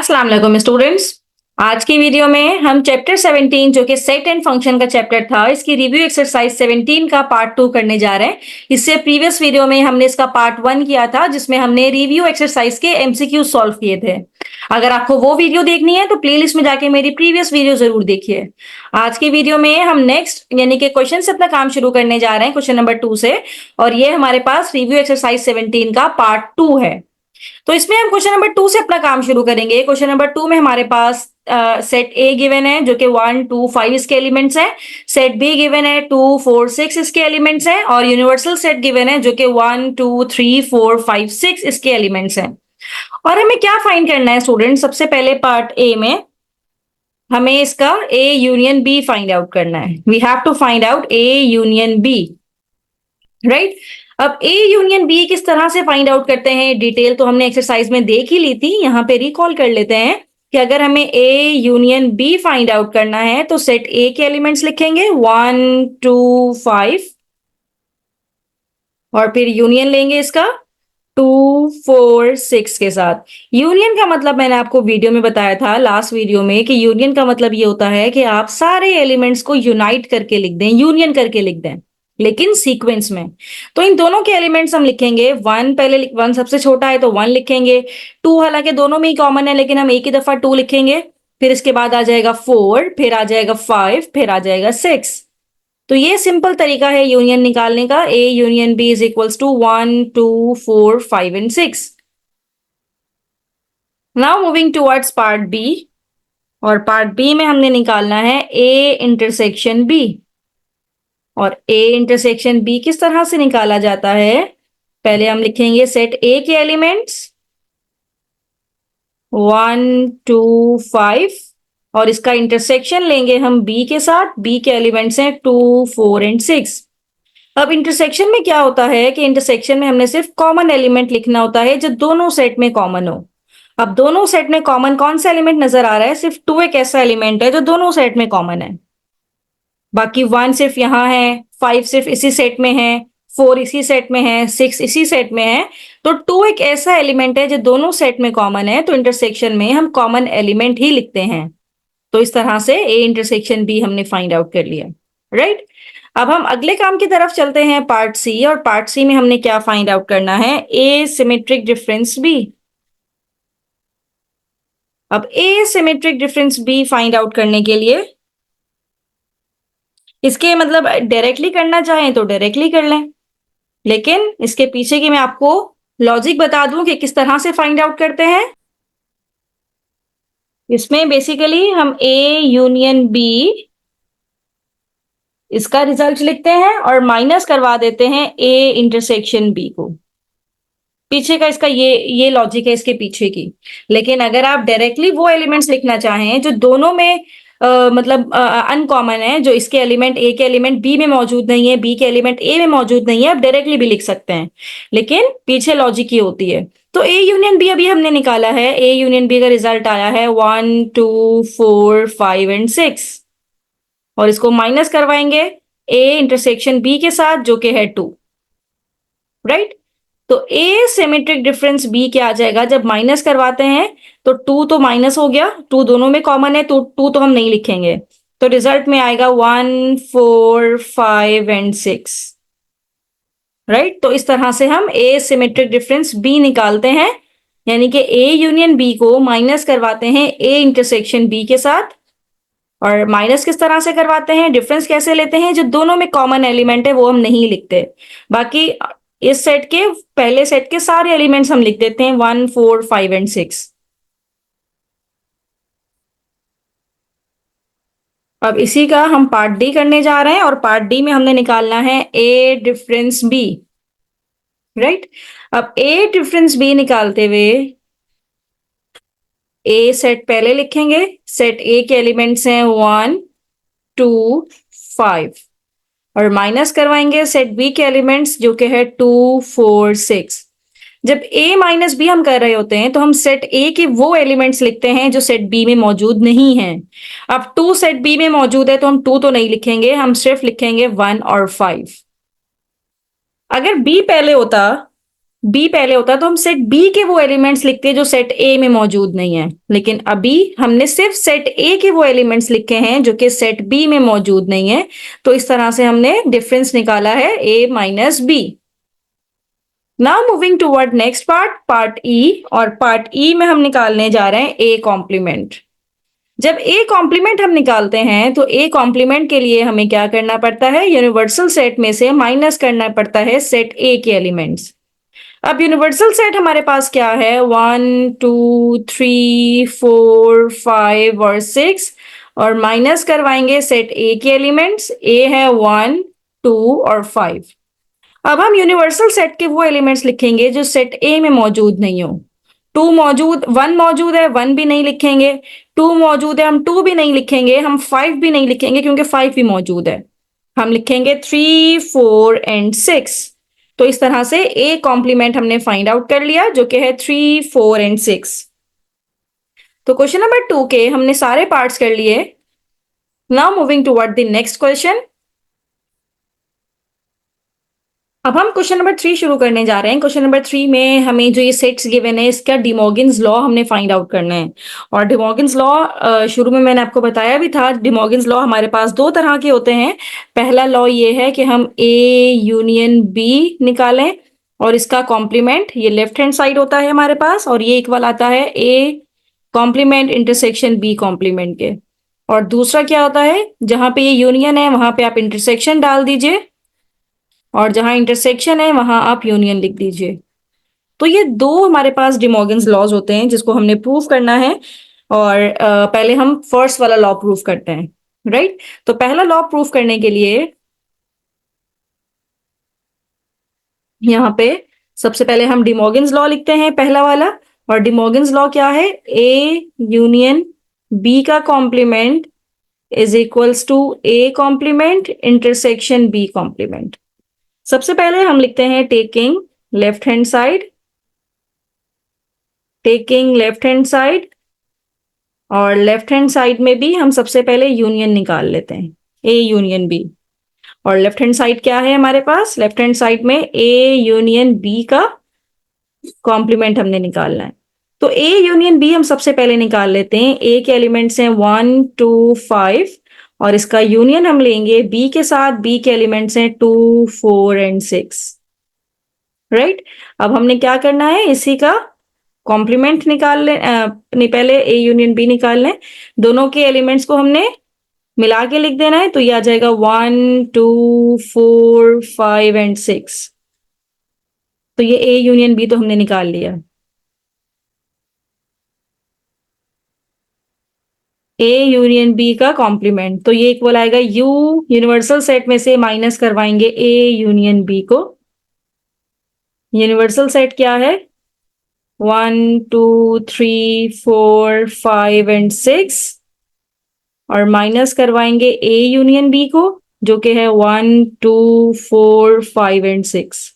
अस्सलाम वालेकुम स्टूडेंट्स। आज की वीडियो में हम चैप्टर 17 जो कि सेट एंड फंक्शन का चैप्टर था, इसकी रिव्यू एक्सरसाइज 17 का पार्ट 2 करने जा रहे हैं। इससे प्रीवियस वीडियो में हमने इसका पार्ट 1 किया था, जिसमें हमने रिव्यू एक्सरसाइज के एमसीक्यू सॉल्व किए थे। अगर आपको वो वीडियो देखनी है तो प्लेलिस्ट में जाके मेरी प्रीवियस वीडियो जरूर देखिए। आज की वीडियो में हम नेक्स्ट यानी कि क्वेश्चन से अपना काम शुरू करने जा रहे हैं, क्वेश्चन नंबर 2 से। और ये हमारे पास रिव्यू एक्सरसाइज 17 का पार्ट 2 है। तो इसमें हम क्वेश्चन नंबर 2 से अपना काम शुरू करेंगे। क्वेश्चन नंबर 2 में हमारे पास सेट ए गिवन है जो कि 1 2 5 इसके एलिमेंट्स हैं। सेट बी गिवन है 2 4 6 इसके एलिमेंट्स हैं। और यूनिवर्सल सेट गिवन है जो कि 1 2 3 4 5 6 इसके एलिमेंट्स हैं। और हमें क्या फाइंड करना है स्टूडेंट? सबसे पहले पार्ट ए में हमें इसका A union B find out करना है। We have to find out A union B, right. अब ए यूनियन बी किस तरह से फाइंड आउट करते हैं, डिटेल तो हमने एक्सरसाइज में देख ही ली थी। यहां पे रिकॉल कर लेते हैं कि अगर हमें A union B find out करना है तो सेट ए के एलिमेंट्स लिखेंगे 1 2 5 और फिर यूनियन लेंगे इसका 2 4 6 के साथ। यूनियन का मतलब मैंने आपको वीडियो में बताया था, लास्ट वीडियो में, कि यूनियन का मतलब ये होता है कि आप सारे एलिमेंट्स को यूनाइट करके लिख दें, यूनियन करके लिख दें, लेकिन सीक्वेंस में। तो इन दोनों के एलिमेंट्स हम लिखेंगे। वन पहले, वन सबसे छोटा है तो वन लिखेंगे। टू हालांकि दोनों में ही कॉमन है, लेकिन हम एक ही दफा टू लिखेंगे। फिर इसके बाद आ जाएगा 4, फिर आ जाएगा 5, फिर आ जाएगा 6। तो ये सिंपल तरीका है यूनियन निकालने का। A union B is equals to 1 2 4 5 and 6। Now moving towards part B. और पार्ट बी में हमने निकालना है ए इंटरसेक्शन बी। और ए इंटरसेक्शन बी किस तरह से निकाला जाता है? पहले हम लिखेंगे सेट ए के एलिमेंट्स 1 2 5 और इसका इंटरसेक्शन लेंगे हम बी के साथ। बी के एलिमेंट्स हैं 2 4 एंड 6। अब इंटरसेक्शन में क्या होता है कि इंटरसेक्शन में हमने सिर्फ कॉमन एलिमेंट लिखना होता है जो दोनों सेट में कॉमन हो। अब दोनों सेट में कॉमन कौन सा एलिमेंट नजर आ रहा है? सिर्फ 2 एक ऐसा एलिमेंट है जो दोनों सेट में कॉमन है। बाकी 1 सिर्फ यहां है, 5 सिर्फ इसी सेट में है, 4 इसी सेट में है, 6 इसी सेट में है। तो 2 एक ऐसा एलिमेंट है जो दोनों सेट में कॉमन है, तो इंटरसेक्शन में हम कॉमन एलिमेंट ही लिखते हैं। तो इस तरह से ए इंटरसेक्शन बी हमने फाइंड आउट कर लिया, राइट। अब हम अगले काम की तरफ चलते हैं, पार्ट सी। और पार्ट सी में हमने क्या फाइंड आउट करना है? A symmetric difference B. अब A symmetric difference B find out करने के लिए इसके मतलब डायरेक्टली करना चाहें तो डायरेक्टली कर लें, लेकिन इसके पीछे की मैं आपको लॉजिक बता दूं कि किस तरह से फाइंड आउट करते हैं। इसमें बेसिकली हम ए यूनियन बी इसका रिजल्ट लिखते हैं और माइनस करवा देते हैं ए इंटरसेक्शन बी को। पीछे का इसका ये लॉजिक है इसके पीछे की। लेकिन अगर आप डायरेक्टली वो एलिमेंट्स लिखना चाहें जो दोनों में मतलब अनकॉमन है, जो इसके एलिमेंट ए के एलिमेंट बी में मौजूद नहीं है, बी के एलिमेंट ए में मौजूद नहीं है, आप डायरेक्टली भी लिख सकते हैं, लेकिन पीछे लॉजिक ही होती है। तो ए यूनियन बी अभी हमने निकाला है। ए यूनियन बी का रिजल्ट आया है 1 2 4 5 एंड 6 और इसको माइनस करवाएंगे ए इंटरसेक्शन बी के साथ जो कि है 2, राइट। तो ए सिमेट्रिक डिफरेंस बी क्या आ जाएगा जब माइनस करवाते हैं? तो 2 तो माइनस हो गया, 2 दोनों में कॉमन है, तो 2 तो हम नहीं लिखेंगे। तो रिजल्ट में आएगा 1 4 5 एंड 6, राइट। तो इस तरह से हम ए सिमेट्रिक डिफरेंस बी निकालते हैं, यानी कि ए यूनियन बी को माइनस करवाते हैं ए इंटरसेक्शन बी के साथ। और माइनस किस तरह से करवाते हैं, डिफरेंस कैसे लेते हैं? जो दोनों में कॉमन एलिमेंट है वो हम नहीं लिखते, बाकी इस सेट के पहले सेट के सारे एलिमेंट्स हम लिख देते हैं 1 4 5 एंड 6। अब इसी का हम पार्ट डी करने जा रहे हैं और पार्ट डी में हमने निकालना है ए डिफरेंस बी, राइट। अब ए डिफरेंस बी निकालते हुए ए सेट पहले लिखेंगे। सेट ए के एलिमेंट्स हैं 1 2 5 और माइनस करवाएंगे सेट बी के एलिमेंट्स जो कि है 2 4 6। जब ए माइनस बी हम कर रहे होते हैं तो हम सेट ए के वो एलिमेंट्स लिखते हैं जो सेट बी में मौजूद नहीं हैं। अब 2 सेट बी में मौजूद है तो हम 2 तो नहीं लिखेंगे, हम सिर्फ लिखेंगे 1 और 5। अगर बी पहले होता बी पहले होता तो हम सेट बी के वो एलिमेंट्स लिखते जो सेट ए में मौजूद नहीं है, लेकिन अभी हमने सिर्फ सेट ए के वो एलिमेंट्स लिखे हैं जो कि सेट बी में मौजूद नहीं है। तो इस तरह से हमने डिफरेंस निकाला है A minus B. Now moving toward next part, part E. और पार्ट ई में हम निकालने जा रहे हैं ए कॉम्प्लीमेंट। जब ए कॉम्प्लीमेंट हम निकालते हैं तो ए कॉम्प्लीमेंट के लिए हमें क्या करना पड़ता है, यूनिवर्सल सेट में से माइनस करना पड़ता है सेट ए के एलिमेंट्स। अब यूनिवर्सल सेट हमारे पास क्या है, 1 2 3 4 5 और 6, और माइनस करवाएंगे सेट ए के एलिमेंट्स। ए है 1 2 और 5। अब हम यूनिवर्सल सेट के वो एलिमेंट्स लिखेंगे जो सेट ए में मौजूद नहीं हो। 1 मौजूद है, 1 भी नहीं लिखेंगे। 2 मौजूद है, हम 2 भी नहीं लिखेंगे। हम 5 भी नहीं लिखेंगे क्योंकि 5 भी मौजूद है। हम लिखेंगे 3 4 एंड 6। तो इस तरह से ए कॉम्प्लीमेंट हमने फाइंड आउट कर लिया जो कि है 3 4 एंड 6। तो क्वेश्चन नंबर 2 के हमने सारे पार्ट्स कर लिए। Now moving toward the next question. अब हम क्वेश्चन नंबर 3 शुरू करने जा रहे हैं। क्वेश्चन नंबर 3 में हमें जो ये सेट्स गिवन है इसका डिमॉर्गन्स लॉ हमने फाइंड आउट करना है। और डिमॉर्गन्स लॉ शुरू में मैंने आपको बताया भी था, डिमॉर्गन्स लॉ हमारे पास दो तरह के होते हैं। पहला लॉ ये है कि हम ए यूनियन बी निकालें और इसका कॉम्प्लीमेंट ये लेफ्ट हैंड साइड होता है हमारे पास, और ये इक्वल आता है A complement intersection B complement के। और दूसरा क्या होता है, जहां पे ये यूनियन है वहां पे आप इंटरसेक्शन डाल दीजिए, और जहां इंटरसेक्शन है वहां आप यूनियन लिख दीजिए। तो ये दो हमारे पास डिमॉर्गन्स लॉज होते हैं जिसको हमने प्रूव करना है। और पहले हम फर्स्ट वाला लॉ प्रूव करते हैं, राइट। तो पहला लॉ प्रूव करने के लिए यहाँ पे सबसे पहले हम डिमॉर्गन्स लॉ लिखते हैं, पहला वाला। और डिमॉर्गन्स लॉ क्या है, ए यूनियन बी का complement is equals to A complement intersection B complement. सबसे पहले हम लिखते हैं taking left hand side, taking left hand side. और लेफ्ट हैंड साइड में भी हम सबसे पहले यूनियन निकाल लेते हैं, ए यूनियन बी। और लेफ्ट हैंड साइड क्या है हमारे पास, लेफ्ट हैंड साइड में ए यूनियन बी का कॉम्प्लीमेंट हमने निकालना है। तो ए यूनियन बी हम सबसे पहले निकाल लेते हैं। ए के एलिमेंट्स हैं 1 2 5, और इसका यूनियन हम लेंगे बी के साथ। बी के एलिमेंट्स हैं 2 4 एंड 6, राइट। अब हमने क्या करना है, इसी का कॉम्प्लीमेंट निकाल लें, नहीं पहले ए यूनियन बी निकाल लें। दोनों के एलिमेंट्स को हमने मिला के लिख देना है, तो ये आ जाएगा 1 2 4 5 एंड 6। तो ये ए यूनियन बी तो हमने निकाल लिया। ए यूनियन बी का कॉम्प्लीमेंट तो ये इक्वल आएगा यू, यूनिवर्सल सेट में से माइनस करवाएंगे ए यूनियन बी को। यूनिवर्सल सेट क्या है, 1 2 3 4 5 एंड 6, और माइनस करवाएंगे ए यूनियन बी को जो कि है 1 2 4 5 एंड 6।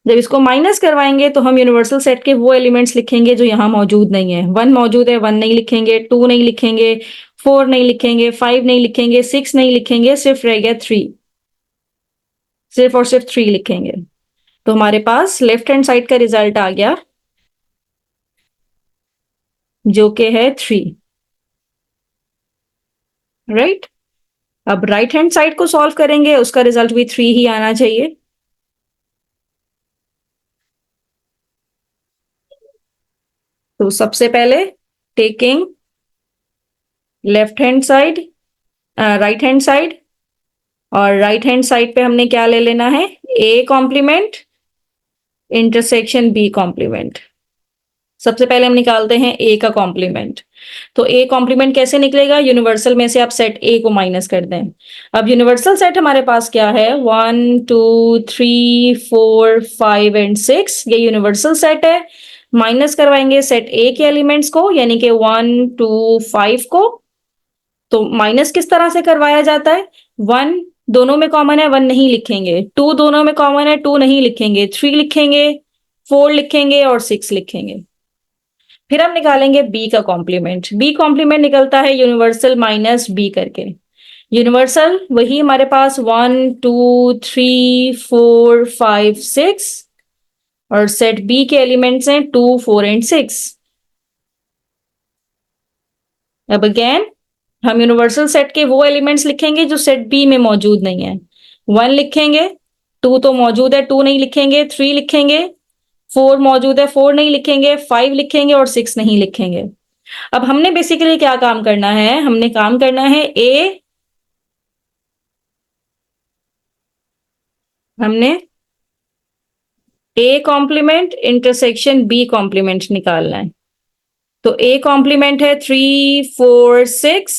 जब इसको माइनस करवाएंगे तो हम यूनिवर्सल सेट के वो एलिमेंट्स लिखेंगे जो यहाँ मौजूद नहीं है। 1 मौजूद है, 1 नहीं लिखेंगे। 2 नहीं लिखेंगे, 4 नहीं लिखेंगे, 5 नहीं लिखेंगे, 6 नहीं लिखेंगे, सिर्फ रह गया 3। सिर्फ और सिर्फ 3 लिखेंगे। तो हमारे पास लेफ्ट हैंड साइड का रिजल्ट आ गया जो कि है 3, राइट। अब राइट हैंड साइड को सॉल्व करेंगे, उसका रिजल्ट भी 3 ही आना चाहिए। तो सबसे पहले taking left hand side, right hand side, और राइट हैंड साइड पे हमने क्या ले लेना है, A complement intersection B complement. सबसे पहले हम निकालते हैं ए का कॉम्प्लीमेंट। तो ए कॉम्प्लीमेंट कैसे निकलेगा, यूनिवर्सल में से आप सेट ए को माइनस कर दें। अब यूनिवर्सल सेट हमारे पास क्या है, 1 2 3 4 5 एंड 6, ये यूनिवर्सल सेट है। माइनस करवाएंगे सेट ए के एलिमेंट्स को, यानी कि 1 2 5 को। तो माइनस किस तरह से करवाया जाता है, 1 दोनों में कॉमन है, 1 नहीं लिखेंगे। 2 दोनों में कॉमन है, 2 नहीं लिखेंगे। 3 लिखेंगे, 4 लिखेंगे, और 6 लिखेंगे। फिर हम निकालेंगे बी का कॉम्प्लीमेंट। बी कॉम्प्लीमेंट निकलता है यूनिवर्सल माइनस बी करके। यूनिवर्सल वही हमारे पास 1 2 3 4 5 6 और सेट बी के एलिमेंट्स हैं 2 4 एंड 6। अब अगेन हम यूनिवर्सल सेट के वो एलिमेंट्स लिखेंगे जो सेट बी में मौजूद नहीं है। 1 लिखेंगे, 2 तो मौजूद है 2 नहीं लिखेंगे, 3 लिखेंगे, 4 मौजूद है 4 नहीं लिखेंगे, 5 लिखेंगे और 6 नहीं लिखेंगे। अब हमने बेसिकली क्या काम करना है, हमने काम करना है हमने A complement intersection B complement निकालना है। तो ए कॉम्प्लीमेंट है 3 4 6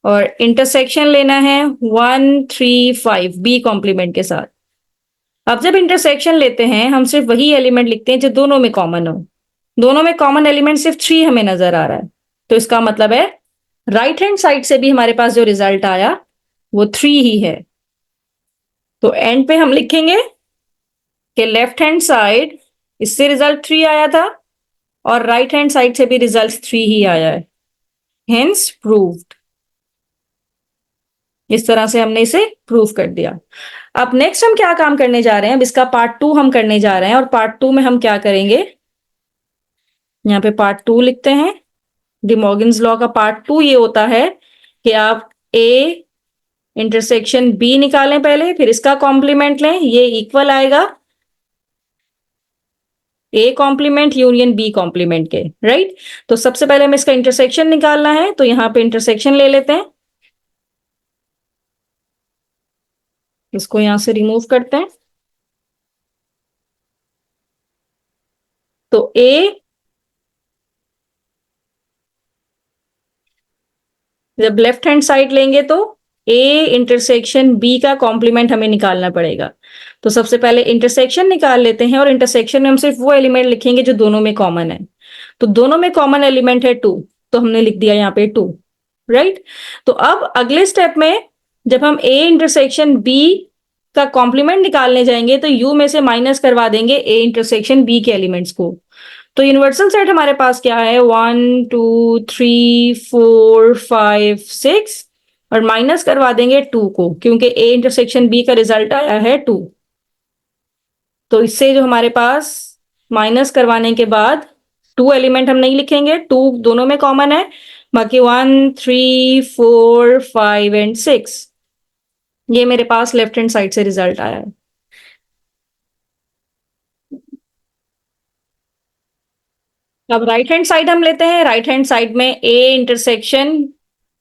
और इंटरसेक्शन लेना है 1 3 5 बी कॉम्प्लीमेंट के साथ। अब जब इंटरसेक्शन लेते हैं हम सिर्फ वही एलिमेंट लिखते हैं जो दोनों में कॉमन हो। दोनों में कॉमन एलिमेंट सिर्फ 3 हमें नजर आ रहा है, तो इसका मतलब है राइट हैंड साइड से भी हमारे पास जो रिजल्ट आया वो 3 ही है। तो एंड पे हम लिखेंगे कि लेफ्ट हैंड साइड इससे रिजल्ट 3 आया था और राइट हैंड साइड से भी रिजल्ट 3 ही आया है, हेंस प्रूव्ड। इस तरह से हमने इसे प्रूव कर दिया। अब नेक्स्ट हम क्या काम करने जा रहे हैं, अब इसका पार्ट 2 हम करने जा रहे हैं और पार्ट 2 में हम क्या करेंगे, यहाँ पे पार्ट 2 लिखते हैं। डी मॉर्गन्स लॉ का पार्ट 2 ये होता है कि आप ए इंटरसेक्शन बी निकालें पहले, फिर इसका कॉम्प्लीमेंट लें, ये इक्वल आएगा A complement union B complement के, राइट। तो सबसे पहले हमें इसका इंटरसेक्शन निकालना है, तो यहां पे इंटरसेक्शन ले लेते हैं, इसको यहां से रिमूव करते हैं। तो ए जब लेफ्ट हैंड साइड लेंगे तो ए इंटरसेक्शन बी का कॉम्प्लीमेंट हमें निकालना पड़ेगा। तो सबसे पहले इंटरसेक्शन निकाल लेते हैं और इंटरसेक्शन में हम सिर्फ वो एलिमेंट लिखेंगे जो दोनों में कॉमन है। तो दोनों में कॉमन एलिमेंट है 2, तो हमने लिख दिया यहाँ पे 2, राइट। तो अब अगले स्टेप में जब हम ए इंटरसेक्शन बी का कॉम्प्लीमेंट निकालने जाएंगे तो यू में से माइनस करवा देंगे ए इंटरसेक्शन बी के एलिमेंट्स को। तो यूनिवर्सल सेट हमारे पास क्या है, 1 2 3 4 5 6 और माइनस करवा देंगे 2 को, क्योंकि ए इंटरसेक्शन बी का रिजल्ट आया है 2। तो इससे जो हमारे पास माइनस करवाने के बाद 2 एलिमेंट हम नहीं लिखेंगे, 2 दोनों में कॉमन है, बाकी 1 3 4 5 एंड 6 ये मेरे पास लेफ्ट हैंड साइड से रिजल्ट आया है। अब राइट हैंड साइड हम लेते हैं, राइट हैंड साइड में A intersection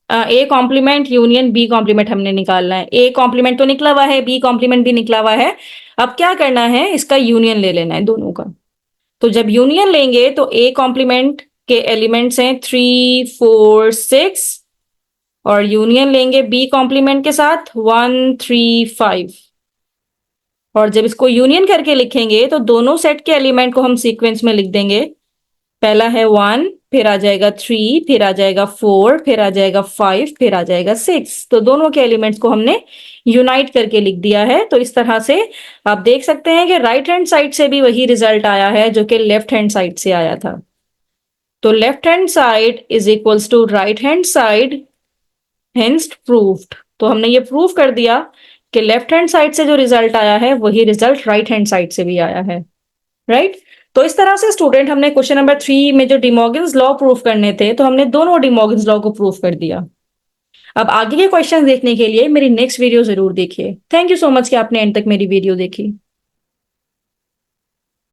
A complement union B complement हमने निकालना है। ए कॉम्प्लीमेंट तो निकला हुआ है, बी कॉम्प्लीमेंट भी निकला हुआ है। अब क्या करना है, इसका यूनियन ले लेना है दोनों का। तो जब यूनियन लेंगे तो ए कॉम्प्लीमेंट के एलिमेंट्स हैं 3 4 6 और यूनियन लेंगे बी कॉम्प्लीमेंट के साथ 1 3 5। और जब इसको यूनियन करके लिखेंगे तो दोनों सेट के एलिमेंट को हम सीक्वेंस में लिख देंगे। पहला है 1, फिर आ जाएगा 3, फिर आ जाएगा 4, फिर आ जाएगा 5, फिर आ जाएगा 6। तो दोनों के एलिमेंट्स को हमने यूनाइट करके लिख दिया है। तो इस तरह से आप देख सकते हैं कि राइट हैंड साइड से भी वही रिजल्ट आया है जो कि लेफ्ट हैंड साइड से आया था। तो left hand side is equals to right hand side, hence proved. तो हमने ये प्रूव कर दिया कि लेफ्ट हैंड साइड से जो रिजल्ट आया है वही रिजल्ट राइट हैंड साइड से भी आया है, राइट। तो इस तरह से स्टूडेंट हमने क्वेश्चन नंबर 3 में जो डिमॉर्गन्स लॉ प्रूफ करने थे तो हमने दोनों डिमॉर्गन्स लॉ को प्रूफ कर दिया। अब आगे के क्वेश्चन देखने के लिए मेरी नेक्स्ट वीडियो जरूर देखिए। थैंक यू सो मच कि आपने एंड तक मेरी वीडियो देखी।